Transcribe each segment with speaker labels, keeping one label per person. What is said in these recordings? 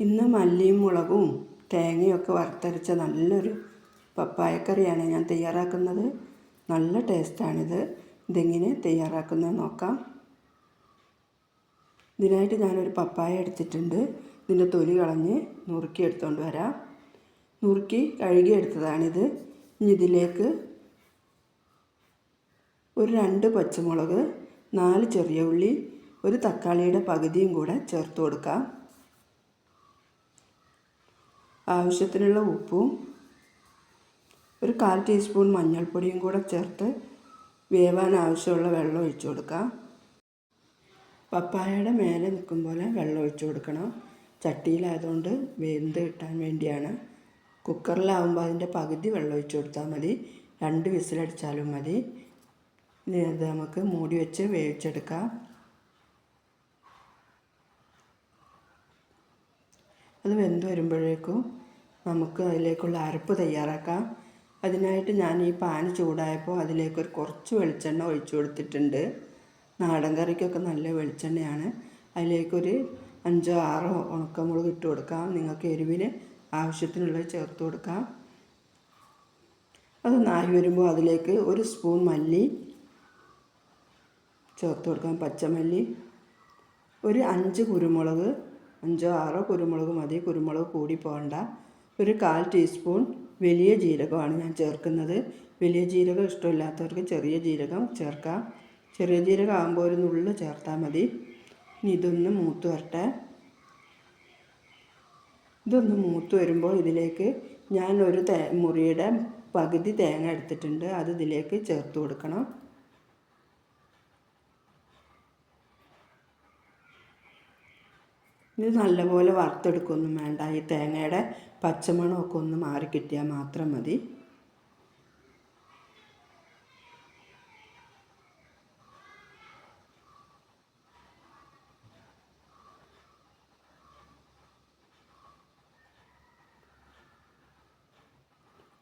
Speaker 1: ഇന്ന് മല്ലിയും മുളകും തേങ്ങയൊക്കെ വറുത്തരച്ച നല്ലൊരു പപ്പായക്കറിയാണ് ഞാൻ തയ്യാറാക്കുന്നത്. നല്ല ടേസ്റ്റാണിത്. ഇതെങ്ങനെ തയ്യാറാക്കുന്നത് നോക്കാം. ഇതിനായിട്ട് ഞാനൊരു പപ്പായ എടുത്തിട്ടുണ്ട്. ഇതിൻ്റെ തൊലി കളഞ്ഞ് നുറുക്കി എടുത്തുകൊണ്ട് വരാം. നുറുക്കി കഴുകി എടുത്തതാണിത്. ഇനി ഇതിലേക്ക് ഒരു 2 പച്ചമുളക്, 4 ചെറിയ ഉള്ളി, ഒരു തക്കാളിയുടെ പകുതിയും കൂടെ ചേർത്ത് കൊടുക്കാം. ആവശ്യത്തിനുള്ള ഉപ്പും ഒരു 1/4 ടീസ്പൂൺ മഞ്ഞൾപ്പൊടിയും കൂടെ ചേർത്ത് വേവാൻ ആവശ്യമുള്ള വെള്ളം ഒഴിച്ചു കൊടുക്കാം. പപ്പായയുടെ മേലെ നിൽക്കും പോലെ വെള്ളം ഒഴിച്ചു കൊടുക്കണം. ചട്ടിയിലായതുകൊണ്ട് വെന്ത് കിട്ടാൻ വേണ്ടിയാണ്. കുക്കറിലാവുമ്പോൾ അതിൻ്റെ പകുതി വെള്ളം ഒഴിച്ചു കൊടുത്താൽ മതി. 2 വിസിലടിച്ചാലും മതി. ഇനി അത് നമുക്ക് മൂടി വെച്ച് വേവിച്ചെടുക്കാം. അത് വെന്ത് വരുമ്പോഴേക്കും നമുക്ക് അതിലേക്കുള്ള അരപ്പ് തയ്യാറാക്കാം. അതിനായിട്ട് ഞാൻ ഈ പാൻ ചൂടായപ്പോൾ അതിലേക്ക് കുറച്ച് വെളിച്ചെണ്ണ ഒഴിച്ചു കൊടുത്തിട്ടുണ്ട്. നാടൻ കറിക്കൊക്കെ നല്ല വെളിച്ചെണ്ണയാണ്. അതിലേക്കൊരു 5-6 ഉണക്കമുളക് ഇട്ട് കൊടുക്കാം. നിങ്ങൾക്ക് എരിവിന് ആവശ്യത്തിനുള്ളത് ചേർത്ത് കൊടുക്കാം. അത് നായി വരുമ്പോൾ അതിലേക്ക് 1 സ്പൂൺ മല്ലി ചേർത്ത് കൊടുക്കാം. പച്ചമല്ലി, ഒരു 5 കുരുമുളക്, 5-6 കുരുമുളക് മതി. കുരുമുളക് കൂടി പോകണ്ട. ഒരു 1/4 ടീസ്പൂൺ വലിയ ജീരകമാണ് ഞാൻ ചേർക്കുന്നത്. വലിയ ജീരകം ഇഷ്ടമില്ലാത്തവർക്ക് ചെറിയ ജീരകം ചേർക്കാം. ചെറിയ ജീരകം ആകുമ്പോൾ ഒരു നുള്ള് ചേർത്താൽ മതി. ഇനി ഇതൊന്ന് മൂത്ത് വരട്ടെ. ഇതൊന്ന് മൂത്ത് വരുമ്പോൾ ഇതിലേക്ക് ഞാൻ ഒരു മുറിയുടെ പകുതി തേങ്ങ എടുത്തിട്ടുണ്ട്. അത് ഇതിലേക്ക് ചേർത്ത് കൊടുക്കണം. ഇത് നല്ലപോലെ വറുത്തെടുക്കൊന്നും വേണ്ട. ഈ തേങ്ങയുടെ പച്ചമണമൊക്കെ ഒന്ന് മാറിക്കിട്ടിയാൽ മാത്രം മതി.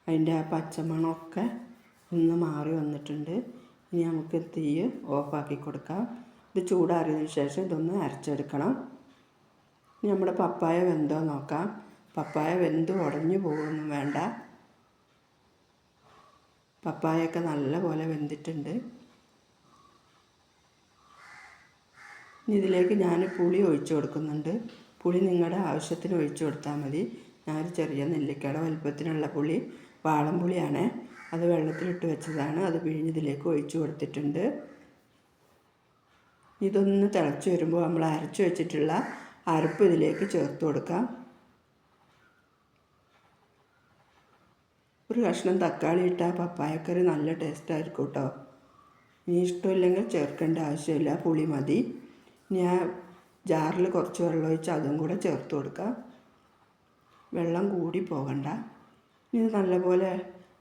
Speaker 1: അതിൻ്റെ ആ പച്ചമണമൊക്കെ ഒന്ന് മാറി വന്നിട്ടുണ്ട്. ഇനി നമുക്ക് തീ ഓഫാക്കി കൊടുക്കാം. ഇത് ചൂടാറിയതിന് ശേഷം ഇതൊന്ന് അരച്ചെടുക്കണം. ഇനി നമ്മുടെ പപ്പായ വെന്തോ നോക്കാം. പപ്പായ വെന്ത് ഉടഞ്ഞു പോകുമൊന്നും വേണ്ട. പപ്പായൊക്കെ നല്ലപോലെ വെന്തിട്ടുണ്ട്. ഇനി ഇതിലേക്ക് ഞാൻ പുളി ഒഴിച്ചു കൊടുക്കുന്നുണ്ട്. പുളി നിങ്ങളുടെ ആവശ്യത്തിന് ഒഴിച്ചു കൊടുത്താൽ മതി. ഞാനൊരു ചെറിയ നെല്ലിക്കയുടെ വലുപ്പത്തിനുള്ള പുളി, വാളംപുളിയാണ്. അത് വെള്ളത്തിലിട്ട് വെച്ചതാണ്. അത് പിഴിഞ്ഞതിലേക്ക് ഒഴിച്ചു കൊടുത്തിട്ടുണ്ട്. ഇതൊന്ന് തിളച്ച് വരുമ്പോൾ നമ്മൾ അരച്ച് വെച്ചിട്ടുള്ള അരപ്പ് ഇതിലേക്ക് ചേർത്ത് കൊടുക്കാം. ഒരു കഷ്ണം തക്കാളി ഇട്ടാൽ പപ്പായക്കറി നല്ല ടേസ്റ്റായിരിക്കും കേട്ടോ. ഇനി ഇഷ്ടമില്ലെങ്കിൽ ചേർക്കേണ്ട ആവശ്യമില്ല. പുളി മതി. ഞാൻ ജാറിൽ കുറച്ച് വെള്ളം ഒഴിച്ച് അതും കൂടെ ചേർത്ത് കൊടുക്കാം. വെള്ളം കൂടി പോകണ്ട. ഇത് നല്ലപോലെ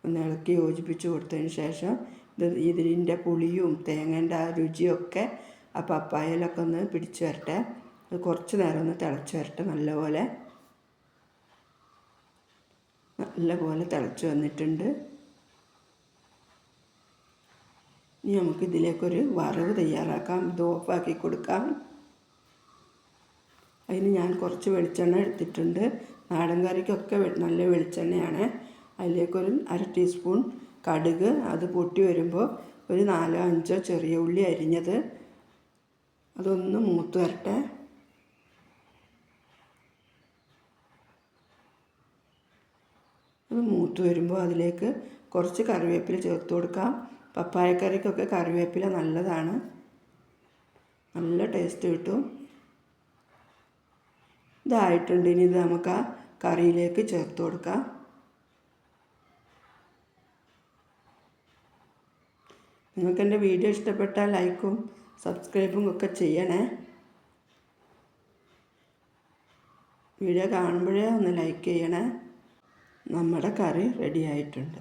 Speaker 1: ഒന്ന് ഇളക്കി യോജിപ്പിച്ച് കൊടുത്തതിന് ശേഷം ഇതിൻ്റെ പുളിയും തേങ്ങേൻ്റെ ആ രുചിയൊക്കെ ആ പപ്പായയിലൊക്കെ ഒന്ന് പിടിച്ച് വരട്ടെ. അത് കുറച്ച് നേരം ഒന്ന് തിളച്ച് വരട്ടെ. നല്ലപോലെ തിളച്ച് വന്നിട്ടുണ്ട്. ഇനി നമുക്ക് ഇതിലേക്കൊരു വറവ് തയ്യാറാക്കാം. ഇത് ഓഫാക്കി കൊടുക്കാം. അതിന് ഞാൻ കുറച്ച് വെളിച്ചെണ്ണ എടുത്തിട്ടുണ്ട്. നാടൻ കറിക്കൊക്കെ നല്ല വെളിച്ചെണ്ണയാണ്. അതിലേക്കൊരു 1/2 ടീസ്പൂൺ കടുക്, അത് പൊട്ടി വരുമ്പോൾ ഒരു 4-5 ചെറിയ ഉള്ളി അരിഞ്ഞത്, അതൊന്ന് മൂത്ത് വരട്ടെ. അത് മൂത്ത് വരുമ്പോൾ അതിലേക്ക് കുറച്ച് കറിവേപ്പില ചേർത്ത് കൊടുക്കാം. പപ്പായക്കറിക്കൊക്കെ കറിവേപ്പില നല്ലതാണ്. നല്ല ടേസ്റ്റ് കിട്ടും. ഇതായിട്ടുണ്ട്. ഇനി ഇത് നമുക്ക് ആ കറിയിലേക്ക് ചേർത്ത് കൊടുക്കാം. നിങ്ങൾക്ക് എൻ്റെ വീഡിയോ ഇഷ്ടപ്പെട്ടാൽ ലൈക്കും സബ്സ്ക്രൈബും ഒക്കെ ചെയ്യണേ. വീഡിയോ കാണുമ്പോഴേ ഒന്ന് ലൈക്ക് ചെയ്യണേ. നമ്മുടെ കറി റെഡി ആയിട്ടുണ്ട്.